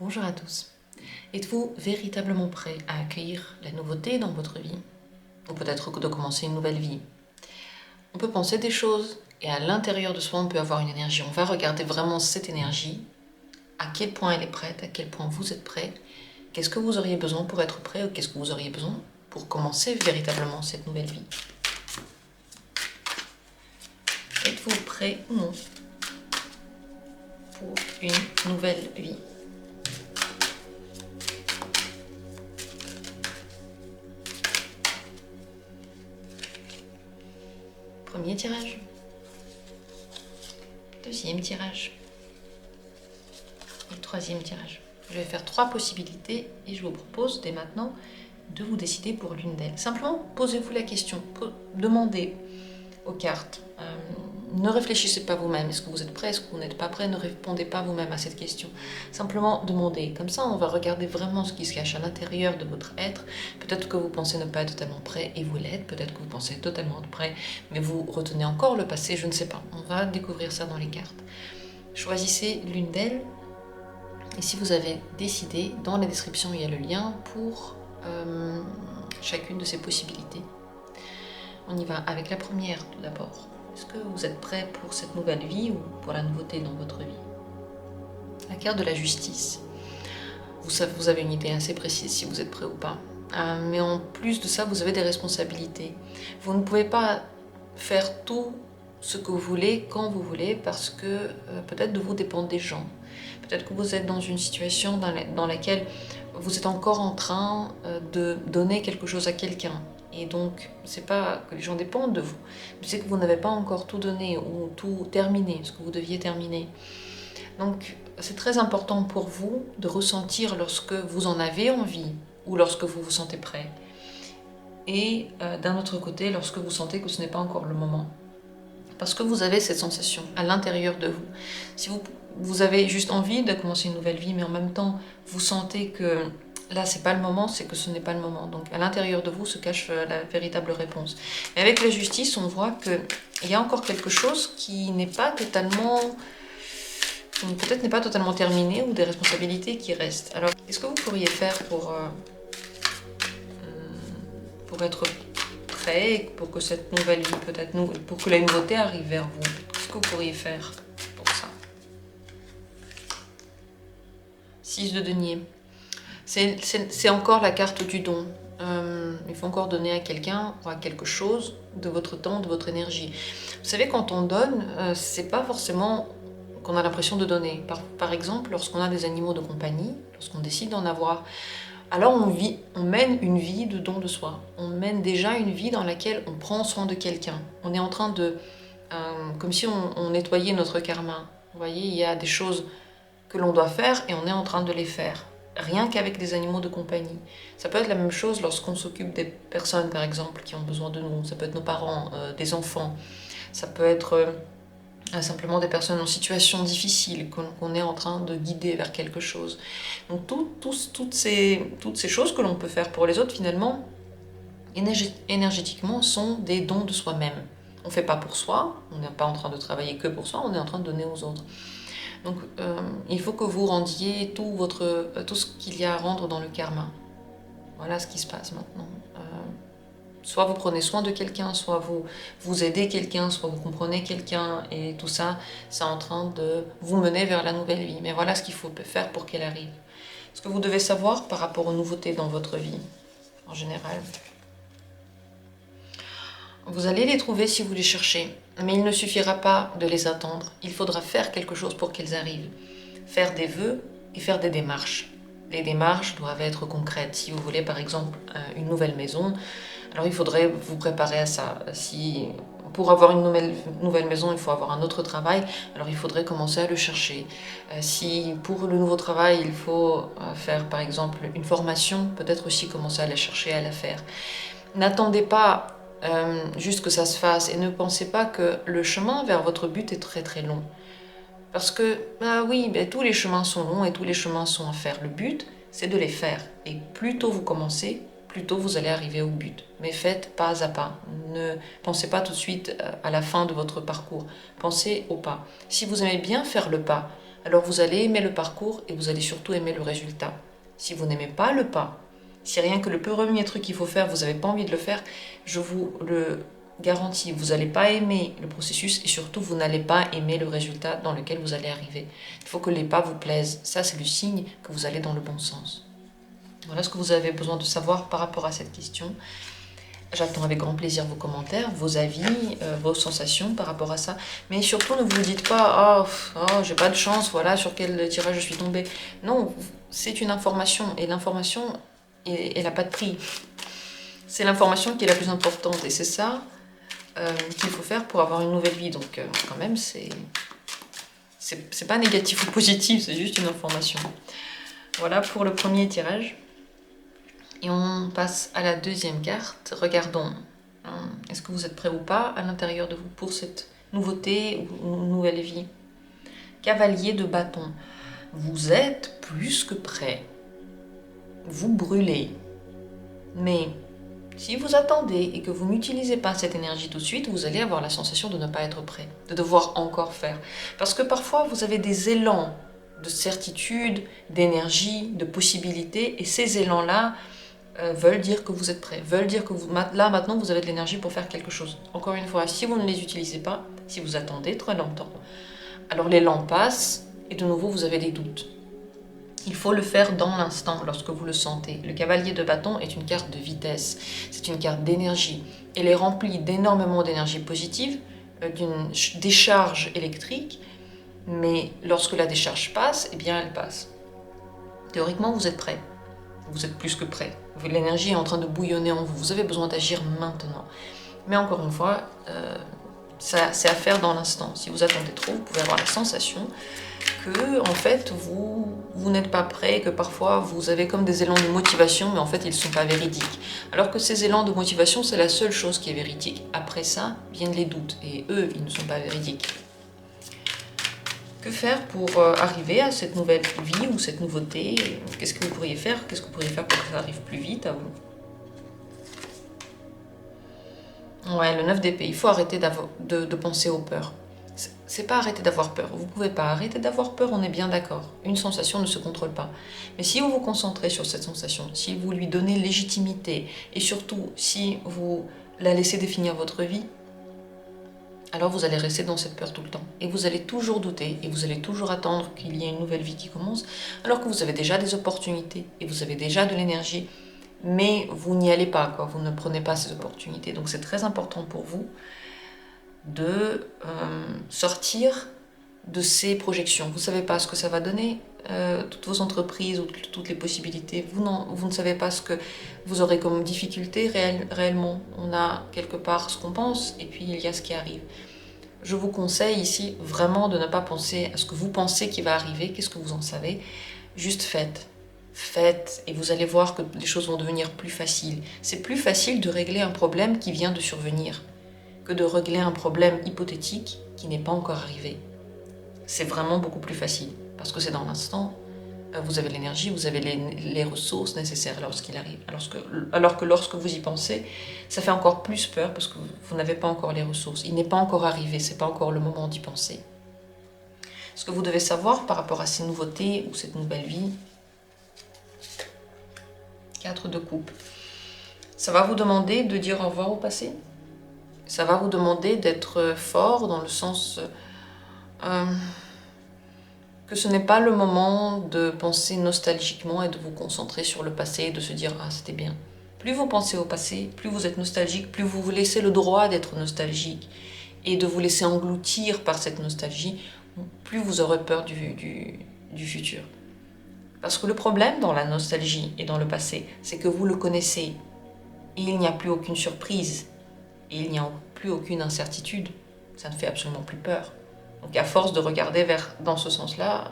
Bonjour à tous. Êtes-vous véritablement prêt à accueillir la nouveauté dans votre vie? Ou peut-être de commencer une nouvelle vie? On peut penser des choses et à l'intérieur de soi on peut avoir une énergie. On va regarder vraiment cette énergie, à quel point elle est prête, à quel point vous êtes prêt, qu'est-ce que vous auriez besoin pour être prêt ou qu'est-ce que vous auriez besoin pour commencer véritablement cette nouvelle vie. Êtes-vous prêt ou non pour une nouvelle vie? Premier tirage. Deuxième tirage. Et troisième tirage. Je vais faire 3 possibilités et je vous propose dès maintenant de vous décider pour l'une d'elles. Simplement, posez-vous la question, demandez aux cartes. Ne réfléchissez pas vous-même, est-ce que vous êtes prêt, est-ce que vous n'êtes pas prêt, ne répondez pas vous-même à cette question. Simplement demandez, comme ça on va regarder vraiment ce qui se cache à l'intérieur de votre être. Peut-être que vous pensez ne pas être totalement prêt et vous l'êtes, peut-être que vous pensez totalement être prêt, mais vous retenez encore le passé, je ne sais pas. On va découvrir ça dans les cartes. Choisissez l'une d'elles. Et si vous avez décidé, dans la description il y a le lien pour chacune de ces possibilités. On y va avec la première tout d'abord. Est-ce que vous êtes prêt pour cette nouvelle vie ou pour la nouveauté dans votre vie? La carte de la justice. Vous avez une idée assez précise si vous êtes prêt ou pas. Mais en plus de ça, vous avez des responsabilités. Vous ne pouvez pas faire tout ce que vous voulez quand vous voulez parce que peut-être de vous dépendent des gens. Peut-être que vous êtes dans une situation dans laquelle vous êtes encore en train de donner quelque chose à quelqu'un. Et donc, c'est pas que les gens dépendent de vous, mais c'est que vous n'avez pas encore tout donné ou tout terminé, ce que vous deviez terminer. Donc, c'est très important pour vous de ressentir lorsque vous en avez envie ou lorsque vous vous sentez prêt. Et d'un autre côté, lorsque vous sentez que ce n'est pas encore le moment. Parce que vous avez cette sensation à l'intérieur de vous. Si vous avez juste envie de commencer une nouvelle vie, mais en même temps, vous sentez que là, c'est pas le moment, c'est que ce n'est pas le moment. Donc, à l'intérieur de vous se cache la véritable réponse. Mais avec la justice, on voit qu'il y a encore quelque chose qui n'est pas totalement... peut-être n'est pas totalement terminé ou des responsabilités qui restent. Alors, qu'est-ce que vous pourriez faire pour être prêt, pour que cette nouvelle vie, peut-être, pour que la nouveauté arrive vers vous? Qu'est-ce que vous pourriez faire pour ça? 6 de denier. C'est encore la carte du don. Il faut encore donner à quelqu'un ou à quelque chose de votre temps, de votre énergie. Vous savez, quand on donne, c'est pas forcément qu'on a l'impression de donner. Par exemple, lorsqu'on a des animaux de compagnie, lorsqu'on décide d'en avoir, alors on mène une vie de don de soi. On mène déjà une vie dans laquelle on prend soin de quelqu'un. On est en train de... comme si on nettoyait notre karma. Vous voyez, il y a des choses que l'on doit faire et on est en train de les faire. Rien qu'avec des animaux de compagnie. Ça peut être la même chose lorsqu'on s'occupe des personnes, par exemple, qui ont besoin de nous. Ça peut être nos parents, des enfants. Ça peut être simplement des personnes en situation difficile qu'on est en train de guider vers quelque chose. Donc toutes ces choses que l'on peut faire pour les autres, finalement, énergétiquement, sont des dons de soi-même. On ne fait pas pour soi, on n'est pas en train de travailler que pour soi, on est en train de donner aux autres. Donc il faut que vous rendiez tout ce qu'il y a à rendre dans le karma. Voilà ce qui se passe maintenant. Soit vous prenez soin de quelqu'un, soit vous aidez quelqu'un, soit vous comprenez quelqu'un, et tout ça, c'est en train de vous mener vers la nouvelle vie. Mais voilà ce qu'il faut faire pour qu'elle arrive. Ce que vous devez savoir par rapport aux nouveautés dans votre vie, en général. Vous allez les trouver si vous les cherchez, mais il ne suffira pas de les attendre. Il faudra faire quelque chose pour qu'elles arrivent. Faire des vœux et faire des démarches. Les démarches doivent être concrètes. Si vous voulez par exemple une nouvelle maison, alors il faudrait vous préparer à ça. Si pour avoir une nouvelle maison, il faut avoir un autre travail, alors il faudrait commencer à le chercher. Si pour le nouveau travail, il faut faire par exemple une formation, peut-être aussi commencer à la chercher, à la faire. N'attendez pas juste que ça se fasse et ne pensez pas que le chemin vers votre but est très très long. Parce que, oui, tous les chemins sont longs et tous les chemins sont à faire. Le but, c'est de les faire. Et plus tôt vous commencez, plus tôt vous allez arriver au but. Mais faites pas à pas. Ne pensez pas tout de suite à la fin de votre parcours. Pensez au pas. Si vous aimez bien faire le pas, alors vous allez aimer le parcours et vous allez surtout aimer le résultat. Si vous n'aimez pas le pas, si rien que le premier truc qu'il faut faire, vous n'avez pas envie de le faire, je vous le garantis, vous n'allez pas aimer le processus et surtout vous n'allez pas aimer le résultat dans lequel vous allez arriver. Il faut que les pas vous plaisent. Ça, c'est le signe que vous allez dans le bon sens. Voilà ce que vous avez besoin de savoir par rapport à cette question. J'attends avec grand plaisir vos commentaires, vos avis, vos sensations par rapport à ça. Mais surtout, ne vous dites pas « Oh, j'ai pas de chance, voilà sur quel tirage je suis tombée ». Non, c'est une information et l'information, elle n'a pas de prix. C'est l'information qui est la plus importante et c'est ça qu'il faut faire pour avoir une nouvelle vie. Donc quand même, c'est pas négatif ou positif, c'est juste une information. Voilà pour le premier tirage. Et on passe à la deuxième carte. Regardons, est-ce que vous êtes prêt ou pas à l'intérieur de vous pour cette nouveauté ou nouvelle vie? Cavalier de bâton. Vous êtes plus que prêt. Vous brûlez. Mais si vous attendez et que vous n'utilisez pas cette énergie tout de suite, vous allez avoir la sensation de ne pas être prêt, de devoir encore faire. Parce que parfois, vous avez des élans de certitude, d'énergie, de possibilité, et ces élans-là veulent dire que vous êtes prêt, veulent dire que là, maintenant, vous avez de l'énergie pour faire quelque chose. Encore une fois, si vous ne les utilisez pas, si vous attendez très longtemps, alors l'élan passe, et de nouveau, vous avez des doutes. Il faut le faire dans l'instant, lorsque vous le sentez. Le cavalier de bâton est une carte de vitesse, c'est une carte d'énergie. Elle est remplie d'énormément d'énergie positive, d'une décharge électrique, mais lorsque la décharge passe, eh bien elle passe. Théoriquement, vous êtes prêt. Vous êtes plus que prêt. L'énergie est en train de bouillonner en vous. Vous avez besoin d'agir maintenant. Mais encore une fois, c'est à faire dans l'instant. Si vous attendez trop, vous pouvez avoir la sensation que en fait vous n'êtes pas prêt, que parfois vous avez comme des élans de motivation, mais en fait ils ne sont pas véridiques. Alors que ces élans de motivation, c'est la seule chose qui est véridique. Après ça, viennent les doutes, et eux, ils ne sont pas véridiques. Que faire pour arriver à cette nouvelle vie ou cette nouveauté? Qu'est-ce que vous pourriez faire? Qu'est-ce que vous pourriez faire pour que ça arrive plus vite à vous? Ouais, le 9 d'épée, il faut arrêter de penser aux peurs. C'est pas arrêter d'avoir peur. Vous pouvez pas arrêter d'avoir peur, on est bien d'accord. Une sensation ne se contrôle pas. Mais si vous vous concentrez sur cette sensation, si vous lui donnez légitimité, et surtout si vous la laissez définir votre vie, alors vous allez rester dans cette peur tout le temps. Et vous allez toujours douter, et vous allez toujours attendre qu'il y ait une nouvelle vie qui commence, alors que vous avez déjà des opportunités, et vous avez déjà de l'énergie, mais vous n'y allez pas, quoi. Vous ne prenez pas ces opportunités. Donc c'est très important pour vous de sortir de ces projections. Vous ne savez pas ce que ça va donner, toutes vos entreprises ou toutes les possibilités. Vous ne savez pas ce que vous aurez comme difficulté réellement. On a quelque part ce qu'on pense et puis il y a ce qui arrive. Je vous conseille ici vraiment de ne pas penser à ce que vous pensez qui va arriver, qu'est-ce que vous en savez. Juste faites. Faites et vous allez voir que les choses vont devenir plus faciles. C'est plus facile de régler un problème qui vient de survenir que de régler un problème hypothétique qui n'est pas encore arrivé. C'est vraiment beaucoup plus facile, parce que c'est dans l'instant, vous avez l'énergie, vous avez les ressources nécessaires lorsqu'il arrive. Alors que lorsque vous y pensez, ça fait encore plus peur, parce que vous n'avez pas encore les ressources. Il n'est pas encore arrivé, c'est pas encore le moment d'y penser. Ce que vous devez savoir par rapport à ces nouveautés ou cette nouvelle vie, 4 de coupe, ça va vous demander de dire au revoir au passé. Ça va vous demander d'être fort dans le sens que ce n'est pas le moment de penser nostalgiquement et de vous concentrer sur le passé et de se dire « Ah, c'était bien ». Plus vous pensez au passé, plus vous êtes nostalgique, plus vous vous laissez le droit d'être nostalgique et de vous laisser engloutir par cette nostalgie, plus vous aurez peur du futur. Parce que le problème dans la nostalgie et dans le passé, c'est que vous le connaissez et il n'y a plus aucune surprise. Et il n'y a plus aucune incertitude, ça ne fait absolument plus peur. Donc à force de regarder dans ce sens-là,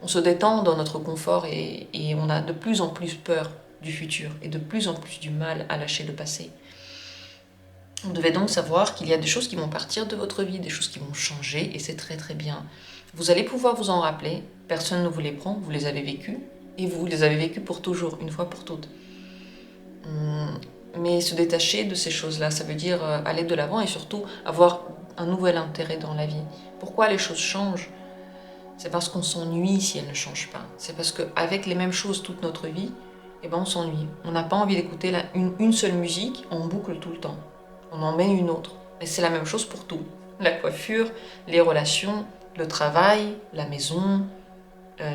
on se détend dans notre confort et on a de plus en plus peur du futur et de plus en plus du mal à lâcher le passé. Vous devez donc savoir qu'il y a des choses qui vont partir de votre vie, des choses qui vont changer et c'est très très bien. Vous allez pouvoir vous en rappeler, personne ne vous les prend, vous les avez vécues et vous les avez vécues pour toujours, une fois pour toutes. Mais se détacher de ces choses-là, ça veut dire aller de l'avant et surtout avoir un nouvel intérêt dans la vie. Pourquoi les choses changent? C'est parce qu'on s'ennuie si elles ne changent pas. C'est parce qu'avec les mêmes choses toute notre vie, eh ben on s'ennuie. On n'a pas envie d'écouter une seule musique en boucle tout le temps. On en met une autre. Et c'est la même chose pour tout. La coiffure, les relations, le travail, la maison,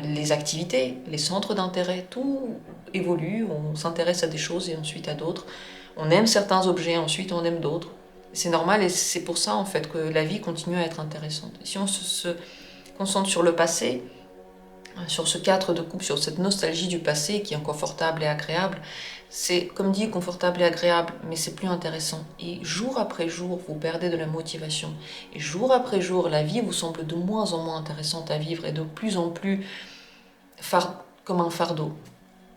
les activités, les centres d'intérêt, tout évolue. On s'intéresse à des choses et ensuite à d'autres. On aime certains objets, ensuite on aime d'autres. C'est normal et c'est pour ça en fait que la vie continue à être intéressante. Et si on se concentre sur le passé, sur ce 4 de coupe, sur cette nostalgie du passé qui est confortable et agréable, c'est comme dit confortable et agréable, mais c'est plus intéressant. Et jour après jour, vous perdez de la motivation. Et jour après jour, la vie vous semble de moins en moins intéressante à vivre et de plus en plus comme un fardeau.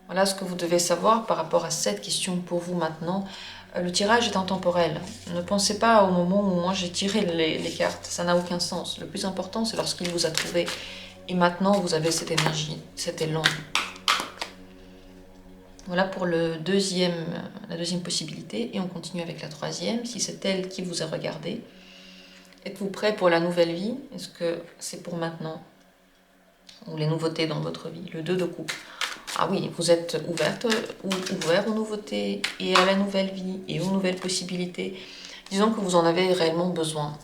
Voilà ce que vous devez savoir par rapport à cette question pour vous maintenant. Le tirage est intemporel. Ne pensez pas au moment où moi j'ai tiré les cartes, ça n'a aucun sens. Le plus important, c'est lorsqu'il vous a trouvé. Et maintenant, vous avez cette énergie, cet élan. Voilà pour la deuxième possibilité. Et on continue avec la troisième, si c'est elle qui vous a regardé. Êtes-vous prêt pour la nouvelle vie? Est-ce que c'est pour maintenant? Ou les nouveautés dans votre vie? Le 2 de coupe. Ah oui, vous êtes ouvert aux nouveautés et à la nouvelle vie et aux nouvelles possibilités. Disons que vous en avez réellement besoin.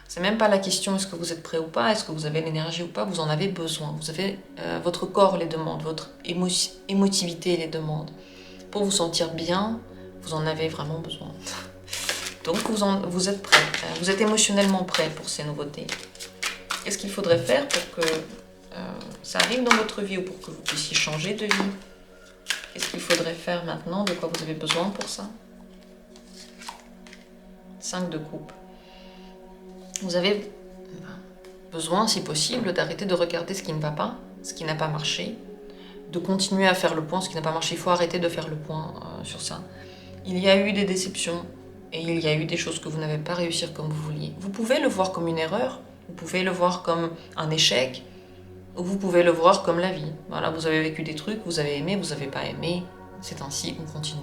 C'est même pas la question est-ce que vous êtes prêt ou pas, est-ce que vous avez l'énergie ou pas, vous en avez besoin. Vous avez, votre corps les demande, votre émotivité les demande. Pour vous sentir bien, vous en avez vraiment besoin. Donc vous êtes prêt, vous êtes émotionnellement prêt pour ces nouveautés. Qu'est-ce qu'il faudrait faire pour que ça arrive dans votre vie ou pour que vous puissiez changer de vie? Qu'est-ce qu'il faudrait faire maintenant? De quoi vous avez besoin pour ça? 5 de coupe. Vous avez besoin, si possible, d'arrêter de regarder ce qui ne va pas, ce qui n'a pas marché, de continuer à faire le point, ce qui n'a pas marché. Il faut arrêter de faire le point sur ça. Il y a eu des déceptions et il y a eu des choses que vous n'avez pas réussi comme vous vouliez. Vous pouvez le voir comme une erreur, vous pouvez le voir comme un échec, ou vous pouvez le voir comme la vie. Voilà, vous avez vécu des trucs, vous avez aimé, vous n'avez pas aimé, c'est ainsi qu'on continue.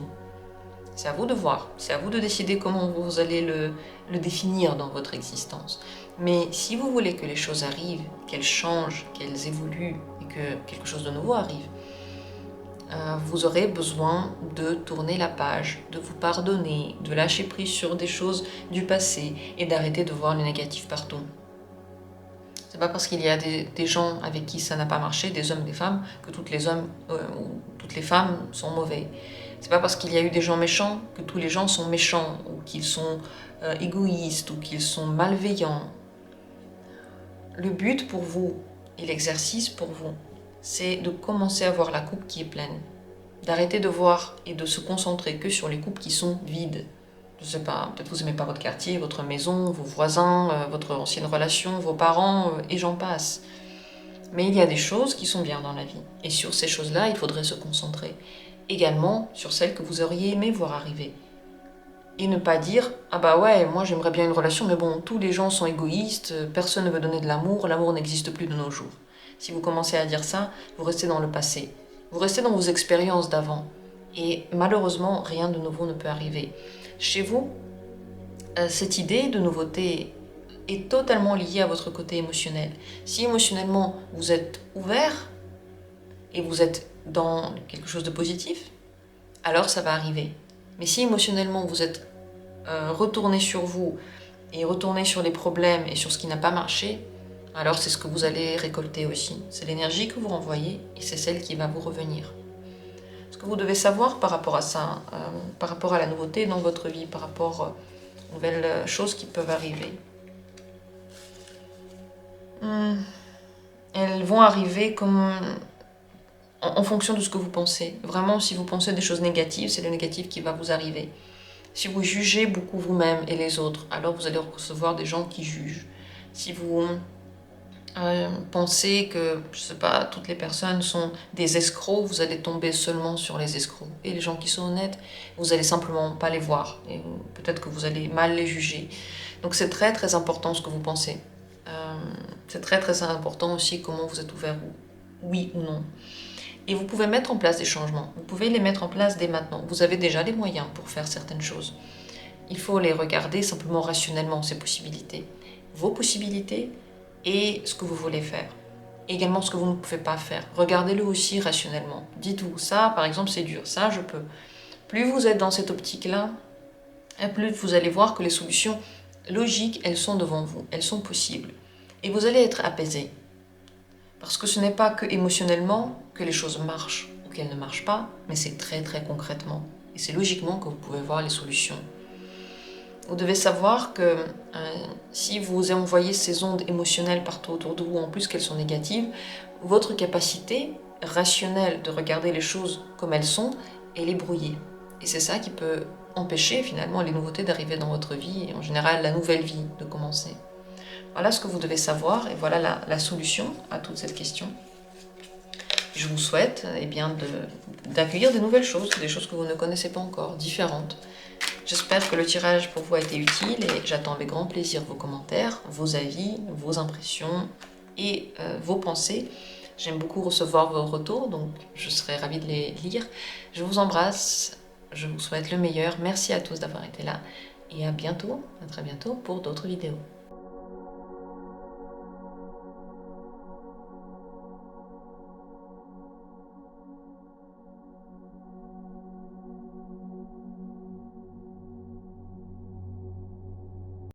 C'est à vous de voir, c'est à vous de décider comment vous allez le définir dans votre existence. Mais si vous voulez que les choses arrivent, qu'elles changent, qu'elles évoluent et que quelque chose de nouveau arrive, vous aurez besoin de tourner la page, de vous pardonner, de lâcher prise sur des choses du passé et d'arrêter de voir le négatif partout. C'est pas parce qu'il y a des gens avec qui ça n'a pas marché, des hommes, des femmes, que toutes les femmes sont mauvais. C'est pas parce qu'il y a eu des gens méchants que tous les gens sont méchants, ou qu'ils sont égoïstes, ou qu'ils sont malveillants. Le but pour vous, et l'exercice pour vous, c'est de commencer à voir la coupe qui est pleine. D'arrêter de voir et de se concentrer que sur les coupes qui sont vides. Je sais pas, peut-être vous aimez pas votre quartier, votre maison, vos voisins, votre ancienne relation, vos parents, et j'en passe. Mais il y a des choses qui sont bien dans la vie. Et sur ces choses-là, il faudrait se concentrer. Également sur celles que vous auriez aimé voir arriver. Et ne pas dire « Ah bah ouais, moi j'aimerais bien une relation, mais bon, tous les gens sont égoïstes, personne ne veut donner de l'amour n'existe plus de nos jours. » Si vous commencez à dire ça, vous restez dans le passé. Vous restez dans vos expériences d'avant. Et malheureusement, rien de nouveau ne peut arriver. Chez vous, cette idée de nouveauté est totalement liée à votre côté émotionnel. Si émotionnellement vous êtes ouvert et vous êtes dans quelque chose de positif, alors ça va arriver. Mais si émotionnellement vous êtes retourné sur vous et retourné sur les problèmes et sur ce qui n'a pas marché, alors c'est ce que vous allez récolter aussi. C'est l'énergie que vous renvoyez et c'est celle qui va vous revenir. Ce que vous devez savoir par rapport à ça, par rapport à la nouveauté dans votre vie, par rapport aux nouvelles choses qui peuvent arriver. Elles vont arriver comme en fonction de ce que vous pensez. Vraiment, si vous pensez des choses négatives, c'est le négatif qui va vous arriver. Si vous jugez beaucoup vous-même et les autres, alors vous allez recevoir des gens qui jugent. Si vous pensez que, je sais pas, toutes les personnes sont des escrocs, vous allez tomber seulement sur les escrocs. Et les gens qui sont honnêtes, vous allez simplement pas les voir. Et peut-être que vous allez mal les juger. Donc c'est très très important ce que vous pensez. C'est très très important aussi comment vous êtes ouvert, oui ou non. Et vous pouvez mettre en place des changements. Vous pouvez les mettre en place dès maintenant. Vous avez déjà les moyens pour faire certaines choses. Il faut les regarder simplement rationnellement, ces possibilités. Vos possibilités et ce que vous voulez faire. Également ce que vous ne pouvez pas faire. Regardez-le aussi rationnellement. Dites-vous, ça par exemple c'est dur, ça je peux. Plus vous êtes dans cette optique-là, plus vous allez voir que les solutions logiques, elles sont devant vous, elles sont possibles. Et vous allez être apaisé. Parce que ce n'est pas que émotionnellement que les choses marchent ou qu'elles ne marchent pas, mais c'est très très concrètement. Et c'est logiquement que vous pouvez voir les solutions. Vous devez savoir que si vous envoyez ces ondes émotionnelles partout autour de vous, en plus qu'elles sont négatives, votre capacité rationnelle de regarder les choses comme elles sont, elle est brouillée. Et c'est ça qui peut empêcher finalement les nouveautés d'arriver dans votre vie, et en général la nouvelle vie de commencer. Voilà ce que vous devez savoir, et voilà la solution à toute cette question. Je vous souhaite d'accueillir de nouvelles choses, des choses que vous ne connaissez pas encore, différentes. J'espère que le tirage pour vous a été utile et j'attends avec grand plaisir vos commentaires, vos avis, vos impressions et vos pensées. J'aime beaucoup recevoir vos retours, donc je serai ravie de les lire. Je vous embrasse, je vous souhaite le meilleur. Merci à tous d'avoir été là et à bientôt, à très bientôt pour d'autres vidéos.